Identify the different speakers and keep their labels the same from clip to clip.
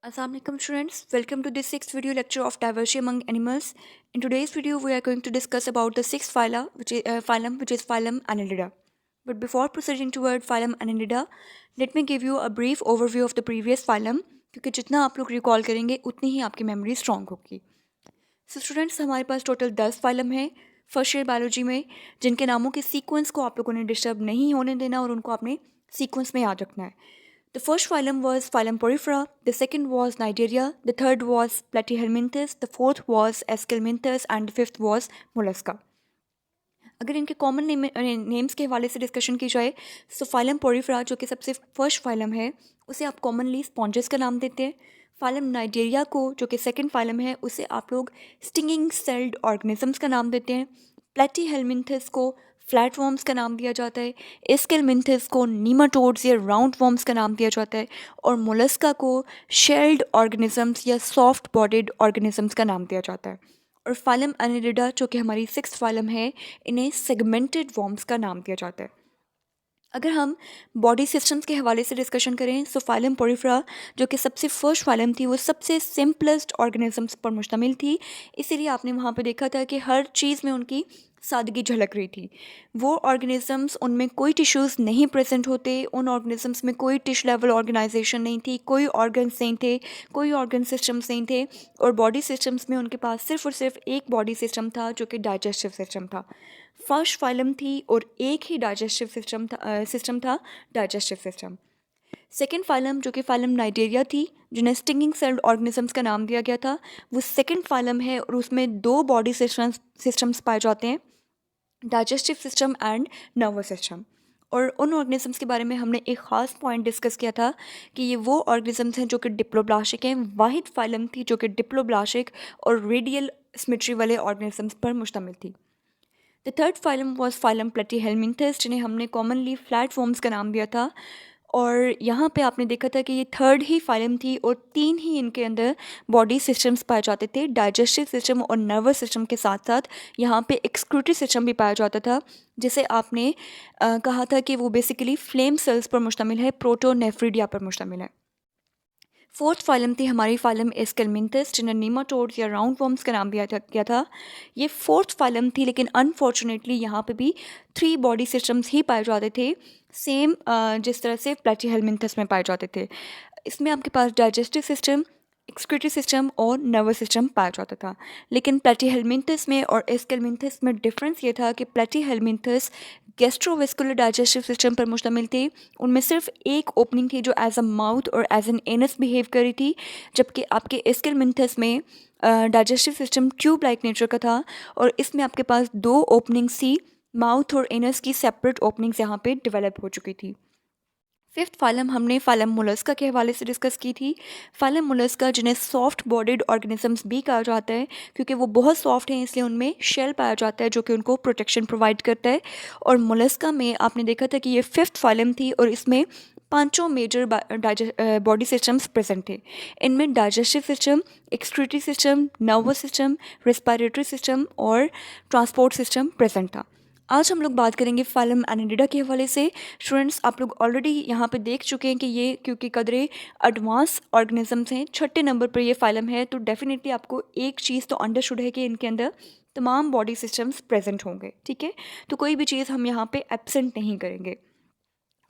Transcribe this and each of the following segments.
Speaker 1: Assalamualaikum students, welcome to this sixth video lecture of diversity among animals. In today's video, we are going to discuss about the sixth phylum, which is phylum Annelida. But before proceeding toward phylum Annelida, let me give you a brief overview of the previous phylum, क्योंकि जितना आप लोग recall करेंगे उतनी ही आपकी memory strong होगी. So students, हमारे पास total 10 phylum है फर्स्ट ईयर बायोलॉजी में, जिनके नामों के सीक्वेंस को आप लोगों ने डिस्टर्ब नहीं होने देना और उनको आपने सीक्वेंस में याद रखना है. The first phylum was Phylum Porifera, the second was Nigeria, the third was Platyhelminthes, the fourth was Aschelminthes and the fifth was Mollusca. अगर इनके कॉमन नेम्स के हवाले से डिस्कशन की जाए तो फाइलम पोरिफेरा जो कि सबसे फर्स्ट फाइलम है उसे आप कॉमनली स्पॉन्जेस का नाम देते हैं. फाइलम नाइजेरिया को जो कि सेकंड फाइलम है उसे आप लोग स्टिंगिंग सेल्ड ऑर्गेनिजम्स का नाम देते हैं. प्लेटीहेलमिंथस को फ्लैट वॉर्म्स का नाम दिया जाता है. एस्केलमिंथस को नीमाटोड्स या राउंड वॉर्म्स का नाम दिया जाता है. और मोलस्का को शेल्ड ऑर्गेनिजम्स या सॉफ्ट बॉडीड ऑर्गेनिजम्स का नाम दिया जाता है. और फाइलम एनिलिडा जो कि हमारी सिक्स्थ फाइलम है, इन्हें सेगमेंटेड वॉर्म्स का नाम दिया जाता है. अगर हम बॉडी सिस्टम्स के हवाले से डिस्कशन करें तो फाइलम पोरिफेरा जो कि सबसे फर्स्ट फाइलम थी वो सबसे सिंपलेस्ट ऑर्गेनिजम्स पर मुश्तमिल थी. इसीलिए आपने वहाँ पे देखा था कि हर चीज़ में उनकी सादगी झलक रही थी. वो ऑर्गेनिजम्स, उनमें कोई टिश्यूज़ नहीं प्रेजेंट होते, उन ऑर्गेनिजम्स में कोई टिश लेवल ऑर्गेनाइजेशन नहीं थी, कोई ऑर्गन्स नहीं थे, कोई ऑर्गन सिस्टम्स नहीं थे. और बॉडी सिस्टम्स में उनके पास सिर्फ और सिर्फ एक बॉडी सिस्टम था जो कि डाइजेस्टिव सिस्टम था. फर्स्ट फाइलम थी और एक ही डाइजेस्टिव सिस्टम था डाइजेस्टिव सिस्टम. सेकेंड फाइलम जो कि फाइलम नाइजेरिया थी, जिन्हें स्टिंगिंग सेल्ड ऑर्गेनिजम्स का नाम दिया गया था, वो सेकेंड फाइलम है और उसमें दो बॉडी सिस्टम्स पाए जाते हैं, digestive system and nervous system. और उन ऑर्गेनिजम्स के बारे में हमने एक ख़ास पॉइंट डिस्कस किया था कि ये वो ऑर्गेनिजम्स हैं जो कि डिप्लोब्लास्टिक हैं. वाहिद फाइलम थी जो कि डिप्लोब्लास्टिक और रेडियल सिमेट्री वाले ऑर्गेनिजम्स पर मुश्तमिल थी. The third phylum was phylum platyhelminthes, जिन्हें हमने कॉमनली फ्लैट वॉर्म्स का नाम दिया था. और यहाँ पे आपने देखा था कि ये थर्ड ही फाइलम थी और तीन ही इनके अंदर बॉडी सिस्टम्स पाए जाते थे, डाइजेस्टिव सिस्टम और नर्वस सिस्टम के साथ साथ यहाँ पे एक्सक्रीटरी सिस्टम भी पाया जाता था, जिसे आपने कहा था कि वो बेसिकली फ्लेम सेल्स पर मुश्तमिल है, प्रोटोनेफ्रिडिया पर मुश्तमिल है. फोर्थ फाइलम थी हमारी फाइलम एस्केलमिंथस, जिन्हें नीमाटोड्स या राउंड वॉर्म्स का नाम दिया गया था. ये फोर्थ फाइलम थी, लेकिन अनफॉर्चुनेटली यहाँ पे भी थ्री बॉडी सिस्टम्स ही पाए जाते थे, सेम जिस तरह से प्लेटीहेलमिंथस में पाए जाते थे. इसमें आपके पास डाइजेस्टिव सिस्टम, एक्सक्रीटरी सिस्टम और नर्वस सिस्टम पाया जाता था. लेकिन प्लेटीहेलमिंथस में और एस्केलमिंथस में डिफरेंस ये था कि प्लेटीहेलमिंथस गैस्ट्रोवेस्कुलर डाइजेस्टिव सिस्टम पर मुश्तमिल थी. उनमें सिर्फ एक ओपनिंग थी जो एज अ माउथ और एज एन एनस बिहेव करी थी, जबकि आपके एस्केलमिंथस में digestive system tube like nature का था और इसमें आपके पास दो ओपनिंग्स थी, माउथ और एनस की सेपरेट ओपनिंग्स यहाँ पे डेवलप हो चुकी थी. फिफ्थ फाइलम हमने फाइलम मोलस्का के हवाले से डिस्कस की थी. फाइलम मोलस्का, जिन्हें सॉफ्ट बॉडीड ऑर्गेनिजम्स भी कहा जाता है क्योंकि वो बहुत सॉफ्ट हैं, इसलिए उनमें शेल पाया जाता है जो कि उनको प्रोटेक्शन प्रोवाइड करता है. और मोलस्का में आपने देखा था कि ये फिफ्थ फाइलम थी और इसमें पांचों मेजर बॉडी सिस्टम्स प्रेजेंट थे. इनमें digestive system, excretory system, nervous system, respiratory system और ट्रांसपोर्ट सिस्टम प्रेजेंट था. आज हम लोग बात करेंगे फाइलम एनिलिडा के हवाले से. स्टूडेंट्स, आप लोग ऑलरेडी यहाँ पे देख चुके हैं कि ये क्योंकि कदरे एडवांस ऑर्गेनिजम्स हैं, छठे नंबर पर ये फाइलम है, तो डेफिनेटली आपको एक चीज़ तो अंडरस्टूड है कि इनके अंदर तमाम बॉडी सिस्टम्स प्रेजेंट होंगे. ठीक है, तो कोई भी चीज़ हम यहाँ पे एब्सेंट नहीं करेंगे.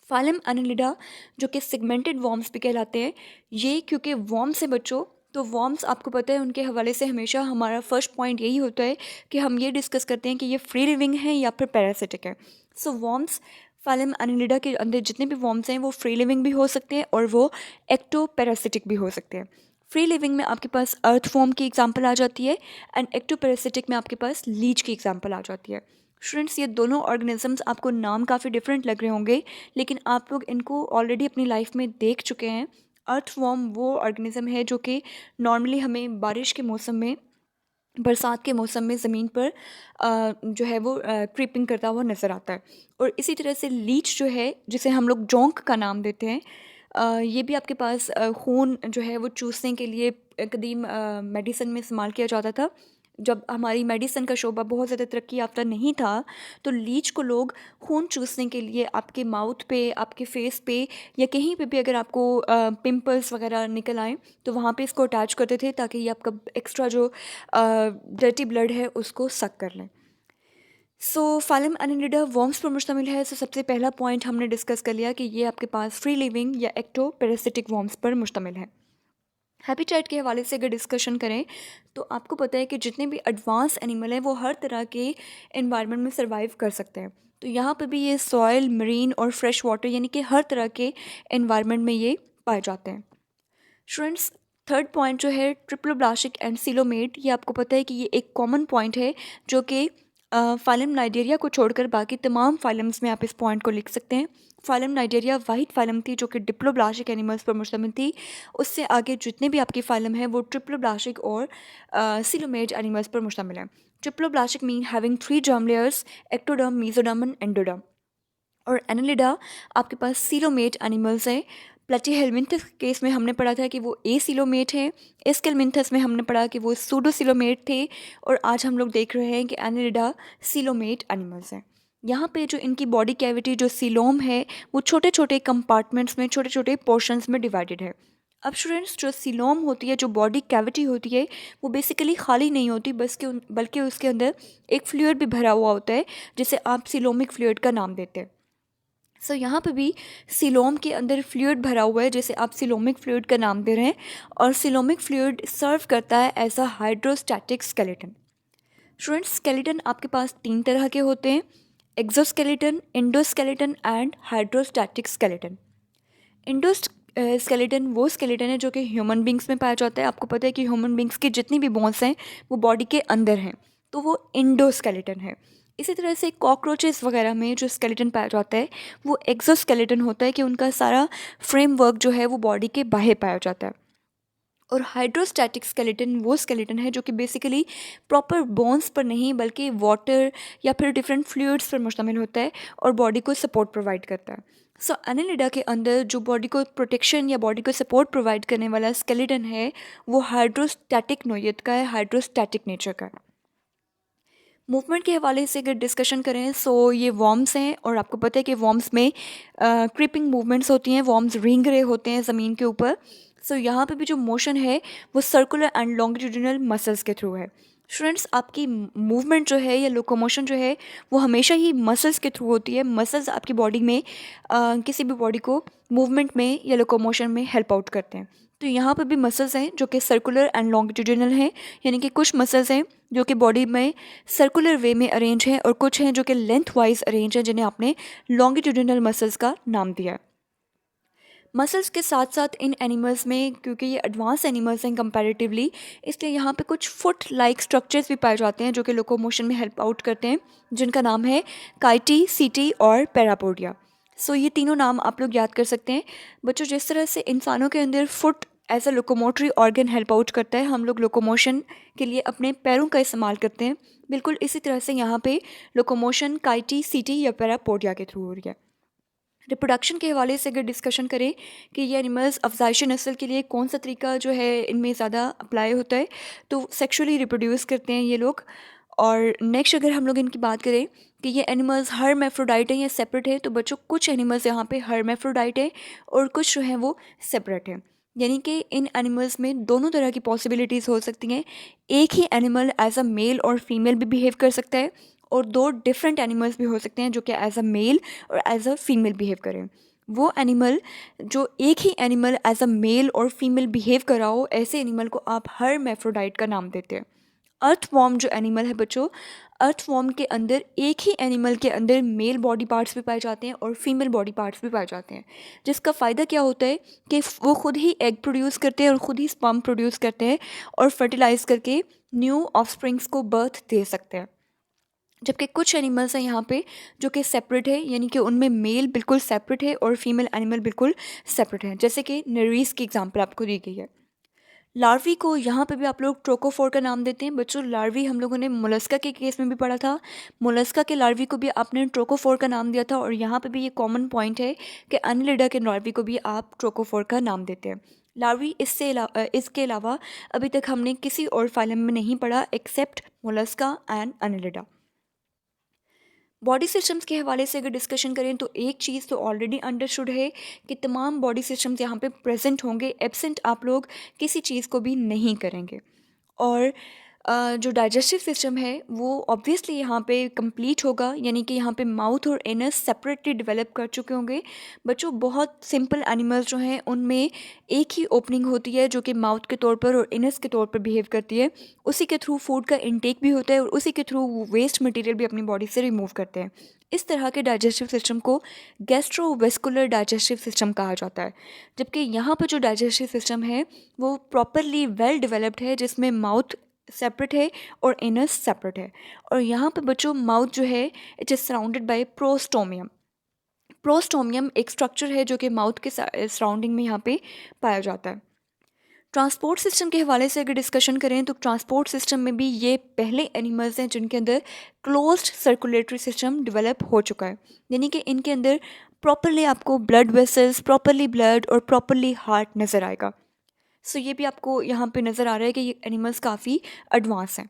Speaker 1: फाइलम एनिलिडा जो कि सेगमेंटेड वॉर्म्स भी कहलाते हैं, ये क्योंकि वॉर्म्स से बच्चों, तो वॉर्म्स आपको पता है उनके हवाले से हमेशा हमारा फर्स्ट पॉइंट यही होता है कि हम ये डिस्कस करते हैं कि ये फ्री लिविंग है या फिर पैरासिटिक है. सो वॉर्म्स, फाइलम एनिलिडा के अंदर जितने भी वॉर्म्स हैं वो फ्री लिविंग भी हो सकते हैं और वो एक्टो पैरासिटिक भी हो सकते हैं. फ्री लिविंग में आपके पास अर्थ फॉर्म की एग्जाम्पल आ जाती है एंड एक्टो पैरासिटिक में आपके पास लीच की एग्जाम्पल आ जाती है. स्टूडेंट्स, ये दोनों ऑर्गेनिजम्स आपको नाम काफ़ी डिफरेंट लग रहे होंगे, लेकिन आप लोग इनको ऑलरेडी अपनी लाइफ में देख चुके हैं. अर्थवॉर्म वो ऑर्गेनिज़म है जो कि नॉर्मली हमें बारिश के मौसम में, बरसात के मौसम में ज़मीन पर जो है वो क्रीपिंग करता हुआ नज़र आता है. और इसी तरह से लीच जो है, जिसे हम लोग जोंक का नाम देते हैं, ये भी आपके पास खून जो है वो चूसने के लिए कदीम मेडिसिन में इस्तेमाल किया जाता था. जब हमारी मेडिसिन का शोबा बहुत ज़्यादा तरक्की याफ्ता नहीं था, तो लीच को लोग खून चूसने के लिए आपके माउथ पे, आपके फेस पे या कहीं पे भी अगर आपको पिंपल्स वगैरह निकल आए तो वहाँ पे इसको अटैच करते थे ताकि ये आपका एक्स्ट्रा जो डर्टी ब्लड है उसको सक कर लें। सो फाइलम एनिलिडा वर्म्स पर मुश्तमिल है। सो सबसे पहला पॉइंट हमने डिस्कस कर लिया कि ये आपके पास फ्री लिविंग या एक्टो पैरासिटिक वर्म्स पर मुश्तमिल है। हैबिटेट के हवाले से अगर डिस्कशन करें तो आपको पता है कि जितने भी एडवांस एनिमल हैं वो हर तरह के एनवायरनमेंट में सर्वाइव कर सकते हैं। तो यहाँ पे भी ये सॉयल, मरीन और फ्रेश वाटर यानी कि हर तरह के एनवायरनमेंट में ये पाए जाते हैं। स्टूडेंट्स, थर्ड पॉइंट जो है ट्रिप्लोब्लास्टिक एंड सिलोमेट, ये आपको पता है कि ये एक कॉमन पॉइंट है जो कि फाइलम नाइजेरिया को छोड़कर बाकी तमाम फाइलम्स में आप इस पॉइंट को लिख सकते हैं। फाइलम नाइजेरिया वाहिद फाइलम थी जो कि डिप्लोब्लास्टिक एनिमल्स पर मुश्तमिल थी। उससे आगे जितने भी आपकी फाइलम है वो ट्रिप्लोब्लास्टिक और सिलोमेट एनिमल्स पर मुश्तमिल है। Triploblastic mean having 3 germ layers, ectoderm, mesoderm and endoderm. और एनालिडा आपके पास सीलोमेट एनिमल्स हैं। प्लेटीहेलमिंथस केस में हमने पढ़ा था कि वो ए सीलोमेट है, एस्केलमिंथस में हमने पढ़ा कि वो सूडो सीलोमेट थे, और आज हम लोग देख रहे हैं कि एनालिडा सीलोमेट एनिमल्स हैं। यहाँ पे जो इनकी बॉडी कैविटी जो सीलोम है वो छोटे छोटे कंपार्टमेंट्स में, छोटे छोटे पोर्शंस में डिवाइडेड है। अब स्टूडेंट्स, जो सीलोम होती है, जो बॉडी कैविटी होती है, वो बेसिकली खाली नहीं होती बल्कि उसके अंदर एक फ्लूइड भी भरा हुआ होता है जिसे आप सीलोमिक फ्लूइड का नाम देते हैं। सो यहाँ पे भी सीलोम के अंदर फ्लूइड भरा हुआ है जिसे आप सीलोमिक फ्लूइड का नाम दे रहे हैं, और सीलोमिक फ्लूइड सर्व करता है as a hydrostatic skeleton. Students, skeleton आपके पास 3 तरह के होते हैं: exoskeleton, endoskeleton and hydrostatic skeleton. Skeleton वो स्केलेटन है जो कि ह्यूमन बींग्स में पाया जाता है। आपको पता है कि ह्यूमन बींग्स की जितनी भी बोन्स हैं वो बॉडी के अंदर हैं, तो वो इंडोस्केलेटन है। इसी तरह से कॉकरोचेस वगैरह में जो स्केलेटन पाया जाता है वो एक्सोस्केलेटन होता है कि उनका सारा फ्रेमवर्क जो है वो बॉडी के बाहर पाया जाता है। और हाइड्रोस्टैटिक स्केलेटन वो स्केलेटन है जो कि बेसिकली प्रॉपर बोन्स पर नहीं बल्कि वाटर या फिर डिफरेंट फ्लूइड्स पर मुश्तमिल होता है और बॉडी को सपोर्ट प्रोवाइड करता है। सो एनालिडा के अंदर जो बॉडी को प्रोटेक्शन या बॉडी को सपोर्ट प्रोवाइड करने वाला स्केलेटन है वो हाइड्रोस्टैटिक नोयत का है, हाइड्रोस्टैटिक नेचर का है। मूवमेंट के हवाले से अगर डिस्कशन करें सो ये वॉर्म्स हैं, और आपको पता है कि वॉर्म्स में क्रीपिंग मूवमेंट्स होती हैं, वॉर्म्स रेंग रहे होते हैं ज़मीन के ऊपर। सो यहाँ पे भी जो मोशन है वो सर्कुलर एंड लॉन्गिट्यूडिनल मसल्स के थ्रू है। स्टूडेंट्स, आपकी मूवमेंट जो है या लोकोमोशन जो है वो हमेशा ही मसल्स के थ्रू होती है। मसल्स आपकी बॉडी में किसी भी बॉडी को मूवमेंट में या लोकोमोशन में हेल्प आउट करते हैं। तो यहाँ पर भी मसल्स हैं जो कि सर्कुलर एंड लॉन्गिट्यूडिनल हैं, यानी कि कुछ मसल्स हैं जो कि बॉडी में सर्कुलर वे में अरेंज हैं और कुछ हैं जो कि लेंथ वाइज अरेंज हैं जिन्हें आपने लॉन्गिट्यूडिनल मसल्स का नाम दिया है। मसल्स के साथ साथ इन एनिमल्स में, क्योंकि ये एडवांस एनिमल्स हैं कंपैरेटिवली, इसलिए यहाँ पे कुछ फुट लाइक स्ट्रक्चर्स भी पाए जाते हैं जो कि लोकोमोशन में हेल्प आउट करते हैं, जिनका नाम है काइटी, सीटी और पैरापोडिया। सो ये तीनों नाम आप लोग याद कर सकते हैं। बच्चों, जिस तरह से इंसानों के अंदर foot as a locomotory organ help out करता है, हम लोग लोकोमोशन के लिए अपने पैरों का इस्तेमाल करते हैं, बिल्कुल इसी तरह से यहाँ पे लोकोमोशन काइटी, सीटी या पैरापोडिया के थ्रू हो रही है। रिप्रोडक्शन के हवाले से अगर डिस्कशन करें कि ये एनिमल्स अफजाइश नस्ल के लिए कौन सा तरीका जो है इनमें ज़्यादा अप्लाई होता है, तो सेक्सुअली रिप्रोड्यूस करते हैं ये लोग। और नेक्स्ट अगर हम लोग इनकी बात करें कि ये एनिमल्स हर्मैफ्रोडाइट हैं या सेपरेट है, तो बच्चों कुछ एनिमल्स यहाँ पे हर्मैफ्रोडाइट है और कुछ जो हैं वो सेपरेट है, यानी कि इन एनिमल्स में दोनों तरह की पॉसिबिलिटीज़ हो सकती हैं। एक ही एनिमल एज अ मेल और फीमेल भी बिहेव कर सकता है, और 2 डिफरेंट एनिमल्स भी हो सकते हैं जो कि एज अ मेल और एज अ फीमेल बिहेव करें। वो एनिमल जो एक ही एनिमल एज अ मेल और फीमेल बिहेव कर रहा हो, ऐसे एनिमल को आप हर्मैफ्रोडाइट का नाम देते हैं। अर्थवॉर्म जो एनिमल है बच्चों, अर्थवॉर्म के अंदर एक ही एनिमल के अंदर मेल बॉडी पार्ट्स भी पाए जाते हैं और फीमेल बॉडी पार्ट्स भी पाए जाते हैं, जिसका फ़ायदा क्या होता है कि वो खुद ही एग प्रोड्यूस करते हैं और ख़ुद ही स्पर्म प्रोड्यूस करते हैं और फर्टिलाइज करके न्यू ऑफस्प्रिंग्स को बर्थ दे सकते हैं। जबकि कुछ एनिमल्स हैं यहाँ पे जो कि सेपरेट है, यानी कि उनमें मेल बिल्कुल सेपरेट है और फीमेल एनिमल बिल्कुल सेपरेट है, जैसे कि नरीस की एग्जांपल आपको दी गई है। लार्वी को यहाँ पे भी आप लोग ट्रोकोफोर का नाम देते हैं। बच्चों, लार्वी हम लोगों ने मोलस्का के केस में भी पढ़ा था, मोलस्का के लार्वी को भी आपने ट्रोकोफोर का नाम दिया था, और यहाँ पे भी ये कॉमन पॉइंट है कि एनालिडा के लार्वी को भी आप ट्रोकोफोर का नाम देते हैं। लार्वी इसके अलावा अभी तक हमने किसी और फाइलम में नहीं पढ़ा except mollusca and annelida. Body systems के हवाले से अगर डिस्कशन करें तो एक चीज़ तो ऑलरेडी अंडरस्टूड है कि तमाम बॉडी सिस्टम्स यहाँ पे प्रेजेंट होंगे, एब्सेंट आप लोग किसी चीज़ को भी नहीं करेंगे। और जो डाइजेस्टिव सिस्टम है वो ऑब्वियसली यहाँ पे कंप्लीट होगा, यानी कि यहाँ पे माउथ और एनस सेपरेटली डेवलप कर चुके होंगे। बच्चों बहुत सिंपल एनिमल्स जो हैं उनमें एक ही ओपनिंग होती है जो कि माउथ के तौर पर और एनस के तौर पर बिहेव करती है। उसी के थ्रू फूड का इंटेक भी होता है और उसी के थ्रू वो वेस्ट मटेरियल भी अपनी बॉडी से रिमूव करते हैं। इस तरह के डाइजेस्टिव सिस्टम को गैस्ट्रोवेस्कुलर डाइजेस्टिव सिस्टम कहा जाता है। जबकि यहाँ पर जो डाइजेस्टिव सिस्टम है वो प्रॉपरली वेल डेवलप्ड है, जिसमें माउथ सेपरेट है और एनस सेपरेट है। और यहाँ पे बच्चों माउथ जो है it is surrounded by prostomium. Prostomium एक स्ट्रक्चर है जो कि माउथ के सराउंडिंग में यहाँ पे पाया जाता है। ट्रांसपोर्ट सिस्टम के हवाले से अगर डिस्कशन करें तो ट्रांसपोर्ट सिस्टम में भी ये पहले एनिमल्स हैं जिनके अंदर क्लोज्ड सर्कुलेटरी सिस्टम डेवलप हो चुका है, यानी कि इनके अंदर प्रॉपरली आपको ब्लड वेसल्स, प्रॉपरली ब्लड और प्रॉपरली हार्ट नज़र आएगा। सो ये भी आपको यहाँ पे नज़र आ रहा है कि ये एनिमल्स काफ़ी एडवांस हैं।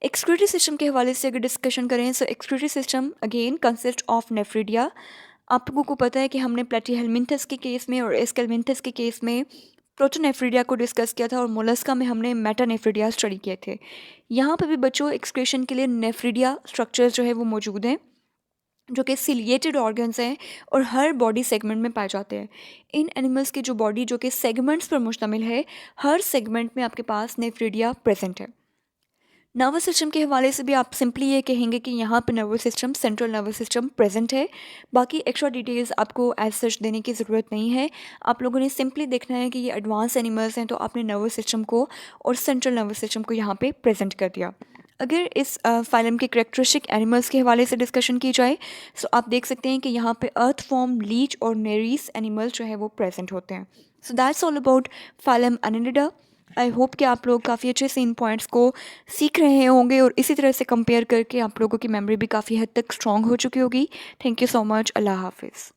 Speaker 1: एक्सक्रीटरी सिस्टम के हवाले से अगर डिस्कशन करें so excretory system again consist of nephridia. आप लोगों को पता है कि हमने प्लेटीहेलमिन्थस के केस में और एस्केलमिन्थस के केस में प्रोटोनेफ्रिडिया को डिस्कस किया था और मोलस्का में हमने मेटानेफ्रिडिया स्टडी किए थे। यहाँ पे भी बच्चों एक्सक्रीशन के लिए नेफ्रिडिया स्ट्रक्चर्स जो है वो मौजूद हैं जो कि सिलिएटेड ऑर्गन्स हैं और हर बॉडी सेगमेंट में पाए जाते हैं। इन एनिमल्स की जो बॉडी जो कि सेगमेंट्स पर मुश्तमिल है, हर सेगमेंट में आपके पास नेफ्रिडिया प्रेजेंट है। नर्वस सिस्टम के हवाले से भी आप सिंपली ये कहेंगे कि यहाँ पे nervous system, central nervous system present है। बाकी एक्स्ट्रा डिटेल्स आपको एज सच देने की ज़रूरत नहीं है। आप लोगों ने सिंपली देखना है कि ये एडवांस एनिमल्स हैं तो आपने नर्वस सिस्टम को और सेंट्रल नर्वस सिस्टम को यहाँ पे प्रेजेंट कर दिया। अगर इस फाइलम के करेक्टरिस्टिक एनिमल्स के हवाले से डिस्कशन की जाए सो आप देख सकते हैं कि यहाँ पे अर्थ फॉर्म, लीच और नेरीस एनिमल्स जो है वो प्रेजेंट होते हैं। So that's all about phylum Annelida. I hope कि आप लोग काफ़ी अच्छे से इन पॉइंट्स को सीख रहे होंगे और इसी तरह से कंपेयर करके आप लोगों की मेमोरी भी काफ़ी हद तक स्ट्रॉन्ग हो चुकी होगी। Thank you so much. अल्लाह हाफिज़।